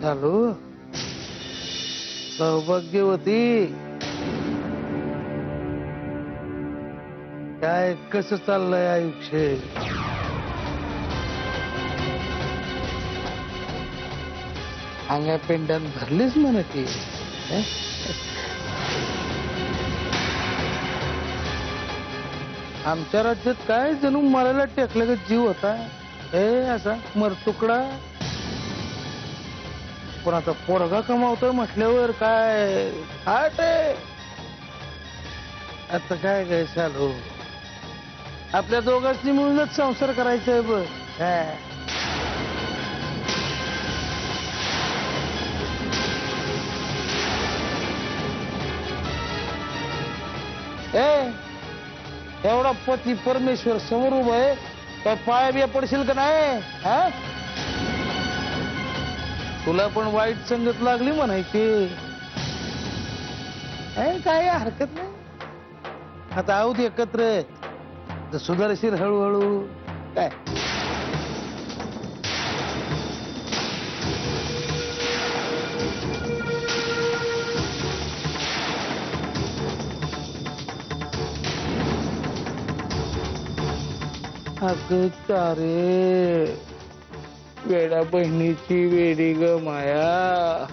चालू सौभाग्यवती काय कसं चाललंय आयुष्य अंगा पेंड्यात भरलीच म्हणा ती आमच्या राज्यात काय जणू मरायला टेकलं जीव होता हे असा मरतुकडा पण आता पोरगा कमावतोय म्हटल्यावर काय हाट आहे आता काय काय चालू आपल्या दोघांनी मिळूनच संसार करायचा आहे बघ एवढा पती परमेश्वर समोर उभा आहे काय पाया बिया पडशील का नाही हा तुला पण वाईट संगत लागली म्हणायची काही हरकत नाही आता आहोत एकत्र तर सुधारशील हळूहळू काय अगं तारे वेडा बहिणीची वेडी ग माया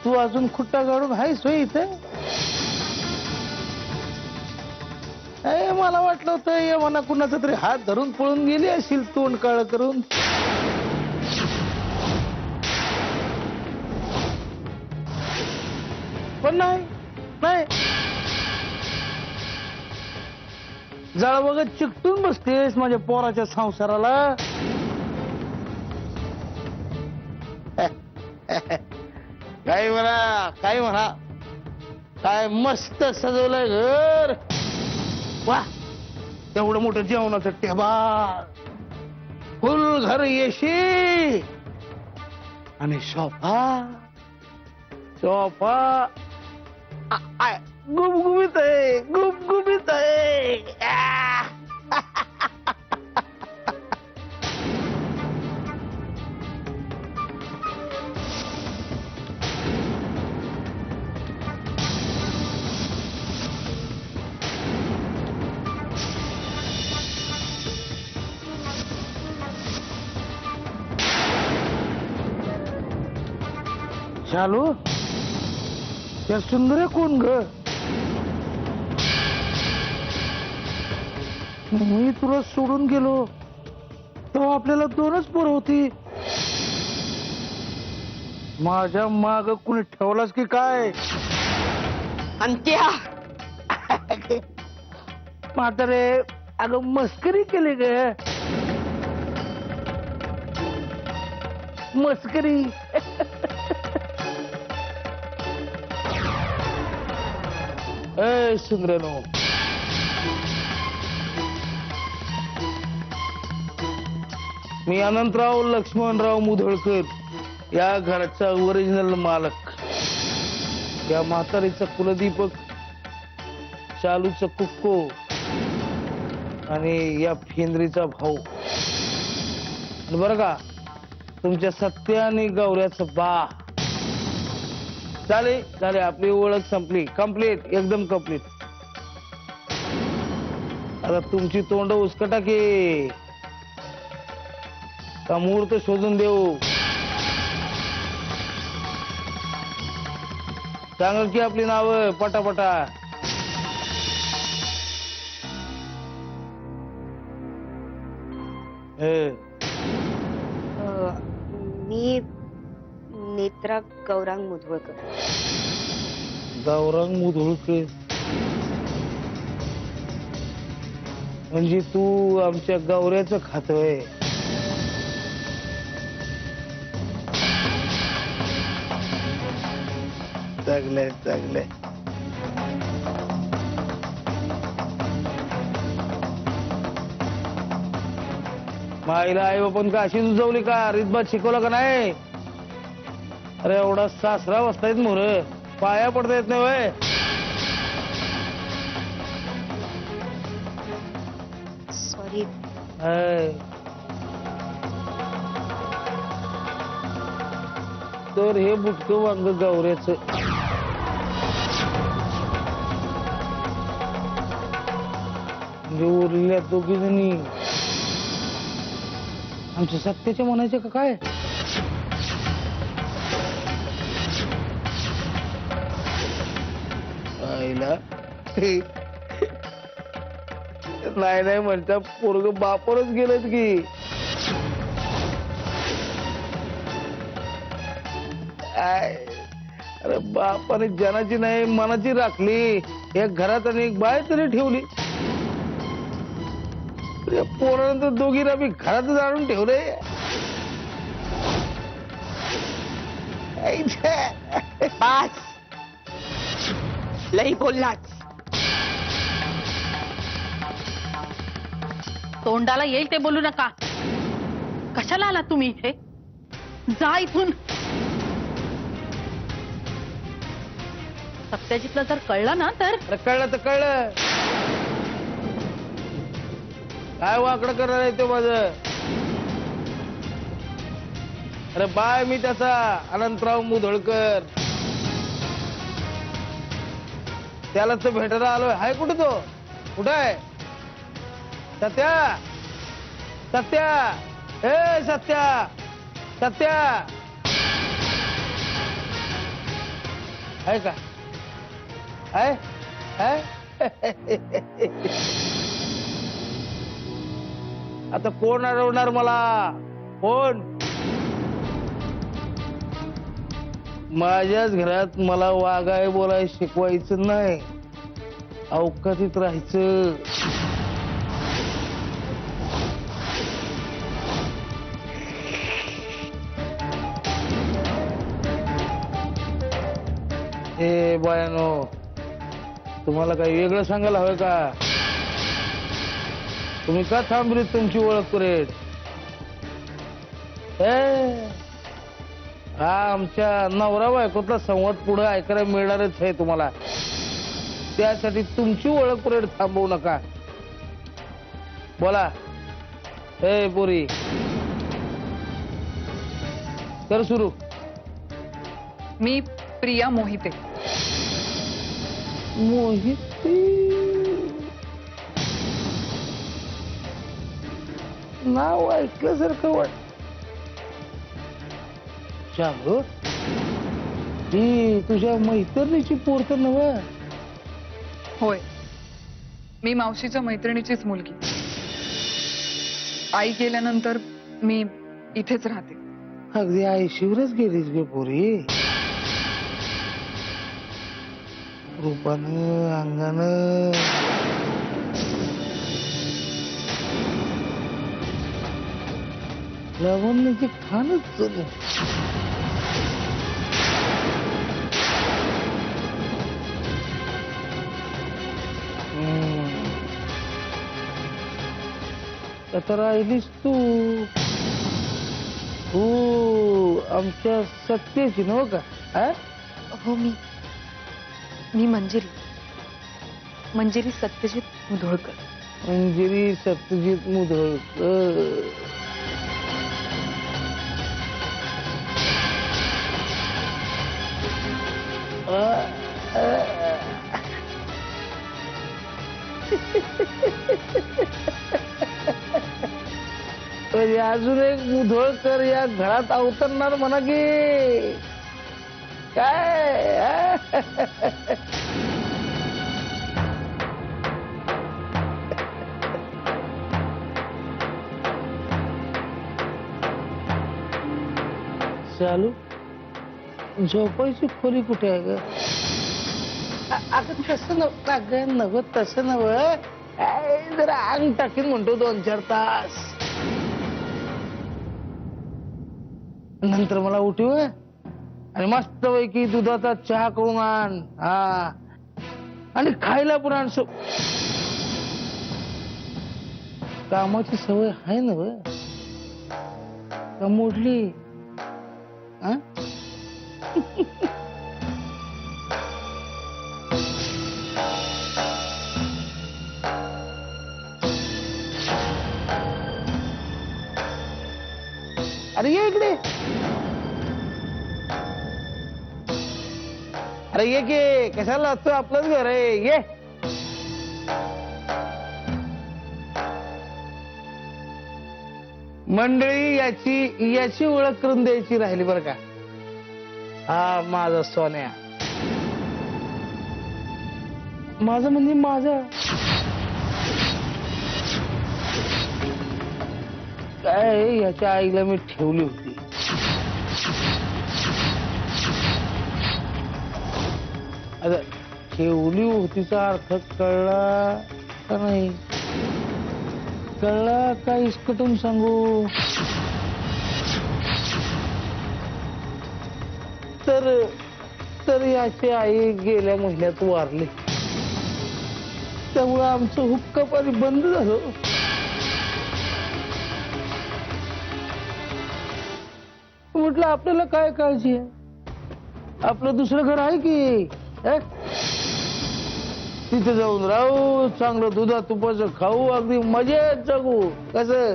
तू अजून खुट्टा काढून हायस होय इथे मला वाटलं होतं ये मना कुणाचा तरी हात धरून पळून गेली असेल तोंड काळ करून पण नाही नाही जाळ बघत चिकटून बसतेस माझ्या पोराच्या संसाराला काय म्हणा काय म्हणा काय मस्त सजवलंय घर वा एवढं मोठं जेवणाचं टेबल फुल घर येशी आणि सोफा सोफा गुबगुबीत आहे गुबगुबीत आहे चालू त्या सुंदर कोण ग मी तुला सोडून गेलो तेव्हा आपल्याला दोनच पोरं होती माझ्या माग कुणी ठेवलास की काय अंत्या म्हातारे अगं मस्करी केली ग मस्करी सुंदरनो मी अनंतराव लक्ष्मणराव मुधोळकर या घराचा ओरिजिनल मालक या म्हातारीचा कुलदीपक चालूचा कुक्को आणि या फेंद्रीचा भाऊ बरं का तुमच्या सत्य आणि गौऱ्याचं बा चाले चाले आपली ओळख संपली कंप्लीट एकदम कंप्लीट आता तुमची तोंड उचकटा की का मुहूर्त शोधून देऊ सांगा की आपली नावं पटापटा मी नेत्रा गौरांग मुधोळकर गौरांग मुधोळकर म्हणजे तू आमच्या गौऱ्याचं खातोय चांगलंय चांगलंय माईला आई बापन का अशी सुचवली का रीतभात शिकवला का नाही अरे एवढा सासरा बसतायत मोर पाया पडता येत नाही वय तर हे बुटकं वांग गौऱ्याच. उरलेल्या दोघी जणी आमच्या सत्याच्या म्हणायचे का काय? आईला नाही नाही म्हणता पोरग बापरच गेलं की. अरे बापाने जनाची नाही मनाची राखली. एक घरात आणि एक बाहेर तरी ठेवली. पोरानंतर दोघीला मी घरातच आणून ठेवले. बास लई बोललाच. तोंडाला येईल ते बोलू नका. कशाला आला तुम्ही इथे? जा इथून. सत्याजितला जर कळलं ना तर. कळलं तर कळलं. काय वाकडं करणार आहे ते माझं? अरे बाय मी त्याचा अनंतराव मुधोळकर. त्याला तर भेटायला आलोय. हाय कुठे तो? कुठं आहे सत्या? सत्या ए सत्या सत्या आहे का? आहे आता कोण अडवणार मला? कोण? माझ्याच घरात मला वागाय बोलाय शिकवायचं नाही. अवकाशीत राहायचं. ए बायानो, तुम्हाला काही वेगळं सांगायला हवं का? तुम्ही का थांबलीत तुमची ओळख करेल? हा आमच्या नवरा बायकोतला संवाद पुढे ऐकायला मिळणारच आहे तुम्हाला. त्यासाठी तुमची ओळख करेल थांबवू नका. बोला ए पोरी, कर सुरू. मी प्रिया मोहिते. मोहिते नाव ऐकल्यासारखं वाट. चालू ती तुझ्या मैत्रिणीची पोर तर नव्ह? होय, मी मावशीच्या मैत्रिणीचीच मुलगी. आई गेल्यानंतर मी इथेच राहते. अगदी आईशिवरच गेलीस गे पोरी. रूपानं अंगानं लावण्याची खानच चालू. आता राहिलीस तू. तू आमच्या सत्याची नव्ह का? हो मी मंजिरी मंजिरी सत्यजित मुधोळकर. मंजिरी सत्यजित मुधोळकर. म्हणजे अजून एक मुधोळकर या घरात अवतरणार म्हणा की काय? चालू झोपायची खोली कुठे आहे ग? अगं तसं नव्ह तसं नव्ह. जरा अंग टाकीन म्हणतो 2-4 तास. नंतर मला उठव आणि मस्त पैकी दुधाचा चहा करून आण. हा आणि खायला पण आण. कामाची सवय आहे ना व? का मोडली? अरे ये इकडे. अरे ये की कशाला असतो, आपलंच घर आहे, ये. मंडळी याची याची ओळख करून द्यायची राहिली बरं का. हा माझा सोन्या, माझं म्हणजे माझं. काय याच्या आईला मी ठेवली होती. आता ठेवली होतीचा अर्थ कळला का नाही? कळला का इसकटून सांगू? तर याची आई गेल्या महिन्यात वारली, त्यामुळं आमचं हुक्का पाणी बंद झालं. म्हटलं आपल्याला काय काळजी आहे, आपलं दुसरं घर आहे की. तिथे जाऊन राहू, चांगलं दुधा तुपाचं खाऊ, अगदी मजेत जगू. कसं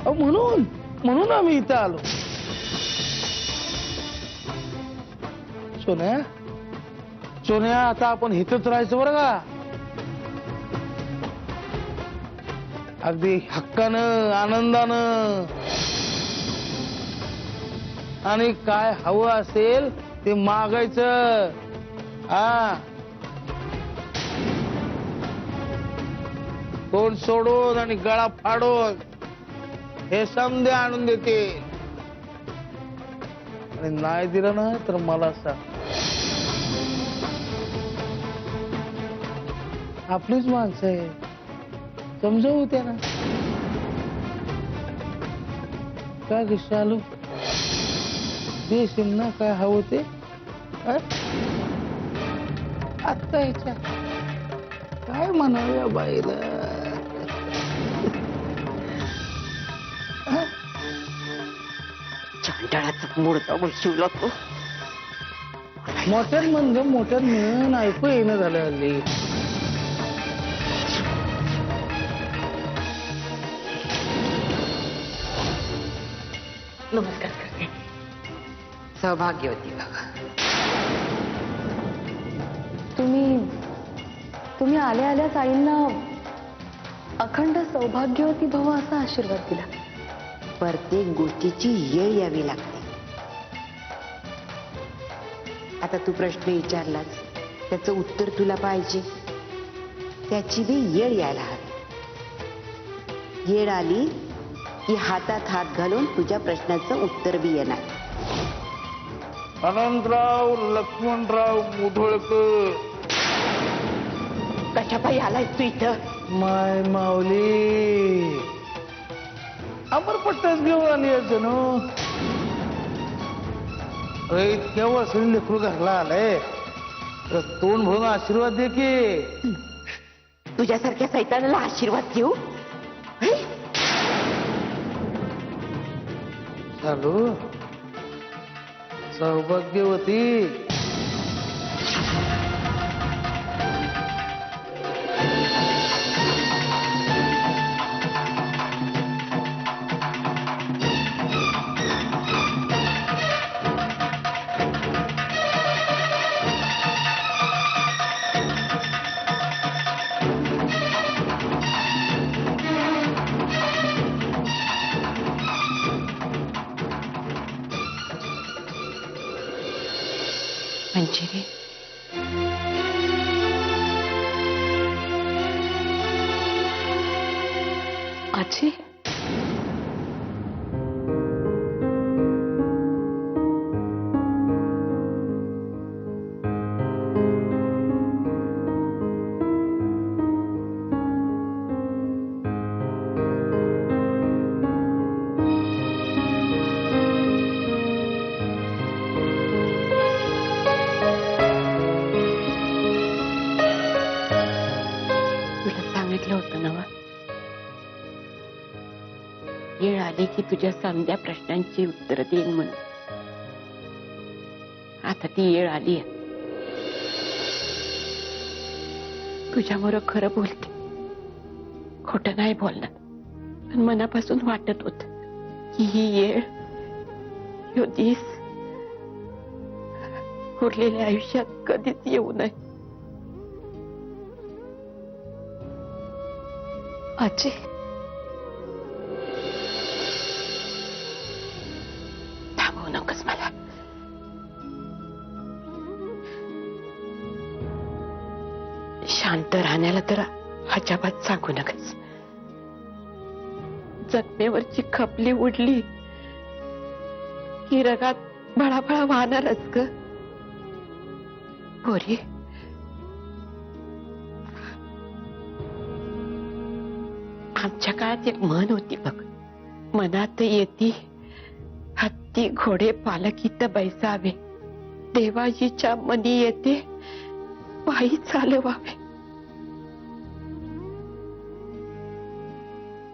म्हणून म्हणून आम्ही इथं आलो. सोन्या सोन्या, आता आपण इथंच राहायचं बरं का. अगदी हक्कानं, आनंदानं, आणि काय हवं असेल ते मागायचं. हा, कोण सोडून आणि गळा फाडून हे समजे आणून देते. आणि नाही दिलं ना तर मला सांग. आपलीच माणसं आहे, समजावू त्यांना. काय ग शालू, देशील ना काय हवं ते? आत्ता याच्या काय म्हणावं या बाईला. चांडाळाचा मोडता शिवला तो. मोठ्यात म्हण ग, मोठ्यात म्हण, ऐकू येणं झालं हल्ली. नमस्कार करते. सौभाग्यवती बाबा. तुम्ही आल्या आल्याच आईंना अखंड सौभाग्यवती भव असा आशीर्वाद दिला. प्रत्येक गोष्टीची येळ यावी लागते. आता तू प्रश्न विचारलास, त्याचं उत्तर तुला पाहिजे, त्याची बी येळ यायला हवी. येळ आली की हातात हात घालून तुझ्या प्रश्नाचं उत्तर बी येणार. अनंतराव लक्ष्मणराव मुधोळकर. कशापायी आलाय तू इथं? माय माऊली, अमरपट्टाच घेऊन आली असेल ना. अरे इतक्या वर्षांनी लेकरू घरला आलंय, तर तोंड भरून आशीर्वाद दे की. तुझ्यासारख्या सैतानाला आशीर्वाद देऊ? चालू सौभाग्यवती. मंजिरी, आजी, सांगितलं होतं ना, येळ आली की तुझ्या समध्या प्रश्नांची उत्तर देईन म्हणून. आता ती येळ आली आहे. तुझ्यामुळं खरं बोलते, खोटं नाही बोलणार. पण मनापासून वाटत होत की ही येळ, ह्यो दिस उरलेल्या आयुष्यात कधीच येऊ नये. आजी, थांबवू नकोस मला. शांत राहण्याला तर अजिबात सांगू नकोस. जखमेवरची खपली उडली की रगात भळाभळा वाहणारच ग पोरी. आमच्या काळात एक म्हण होती बघ, मनात येती हत्ती घोडे पालखीत बैसावे, देवाजीच्या मनी येते पायी चालवावे.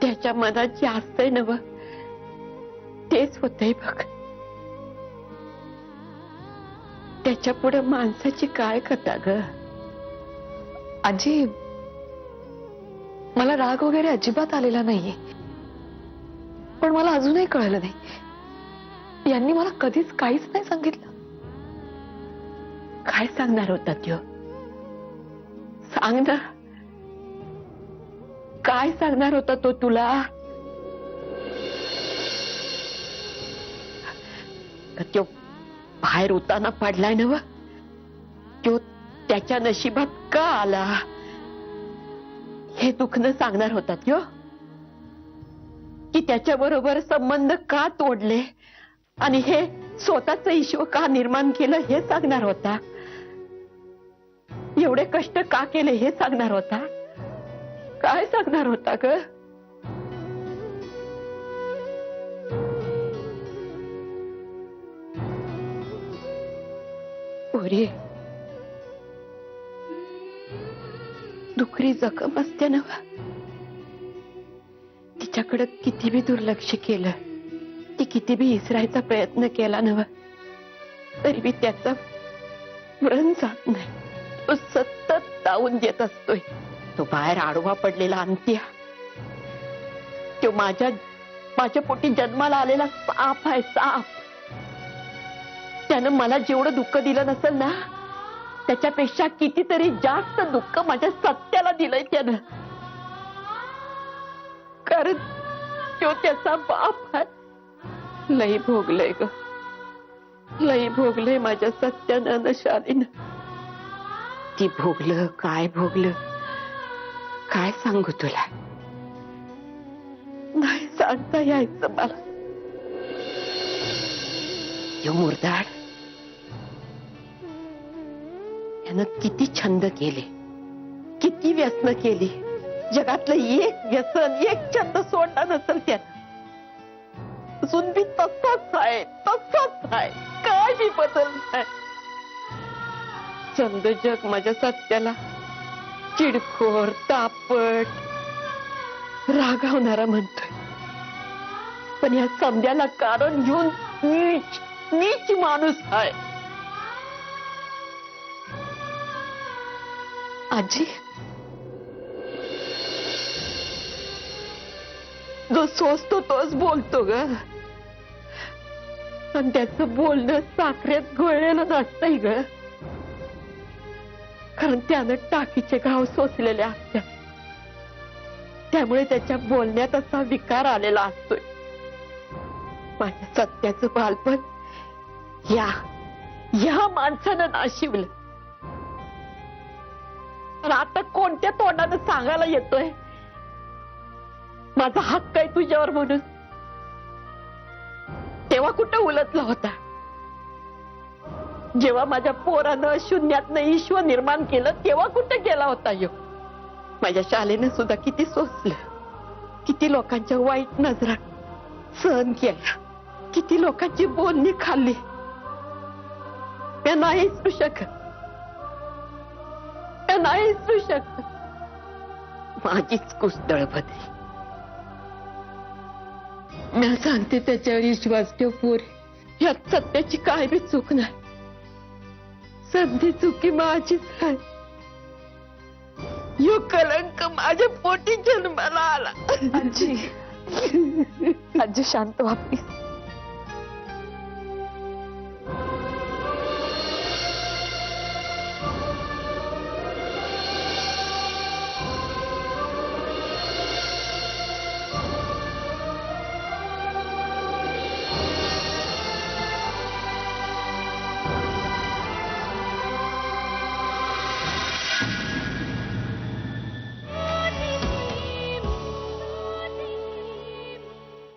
त्याच्या मनात जे असतंय नव तेच होतंय बघ. त्याच्या पुढे माणसाची काय कथा ग. आजी, मला राग वगैरे अजिबात आलेला नाहीये, पण मला अजूनही कळलं नाही यांनी मला कधीच काहीच नाही सांगितलं. काय सांगणार होता त्यो? सांग ना, काय सांगणार होता तो तुला? का त्यो बाहेर उताना पडलाय ना? त्यो त्याच्या नशिबात का आला हे दुखणं सांगणार होता त्यो? की त्याच्या बरोबर संबंध का तोडले आणि हे स्वतःच ईश्वर का निर्माण केलं हे सांगणार होता? एवढे कष्ट का केले हे सांगणार होता? काय सांगणार होता ग? पोरी, दुखरी जखम असते ना, तिच्याकडे किती बी दुर्लक्ष केलं, ती किती बी इसरायचा प्रयत्न केला नव, तरी बी त्याचा मरण जात नाही. तो सतत दावून देत असतोय. तो बाहेर आडवा पडलेला अंत्या, तो माझ्या पोटी जन्माला आलेला साप आहे, साप. त्यानं मला जेवढं दुःख दिलं नसेल ना, त्याच्यापेक्षा कितीतरी जास्त दुःख माझ्या सत्याला दिलंय त्यानं. कारण तो त्याचा बाप आहे. लई भोगलंय ग, लई भोगलंय माझ्या सत्यानं शालीनं. ती भोगलं काय भोगलं काय सांगू तुला? नाही सांगता यायचं मला. यो मुर्दाड यानं किती छंद केले, किती व्यसन केली. जगातलं एक व्यसन, एक छंद सोडला नसेल त्यानं. अजून बी तसाच आहे, तसाच आहे, काय बी बदल नाही. चंद जग माझ्या सत्याला चिडखोर, तापट, रागावणारा म्हणतोय, पण या समद्याला कारण घेऊन नीच नीच माणूस आहे. आजी, जो सोचतो तोच बोलतो ग, आणि त्याचं बोलणं साखरेत घोळलेलं नसतंय ग. कारण त्यानं टाकीचे घाव सोसलेले असतात, त्यामुळे त्याच्या बोलण्यात असा विकार आलेला असतोय. माझ्या सत्याचं बालपण या माणसानं नाशिवलं. आणि आता कोणत्या तोंडानं सांगायला येतोय माझा हक्क आहे तुझ्यावर म्हणून? तेव्हा कुठं उलटला होता? जेव्हा माझ्या पोरानं शून्यातनं ईश्वर निर्माण केलं तेव्हा कुठे गेला होता यो? माझ्या शालेनं सुद्धा किती सोसलं, किती लोकांच्या वाईट नजरा सहन केल्या, किती लोकांची बोलणी खाल्ली. त्या नाही विसरू शकत, त्या नाही विसरू शकत. माझीच कुसदळ बदली. मी सांगते त्याच्यावर विश्वास ठेव पोरी. यात सत्याची काय बी चूक नाही. सगळी चुकी माझीच आहे. यो कलंक माझ्या पोटी जन्माला आला. आजी, आजी शांत व्हा प्लीज.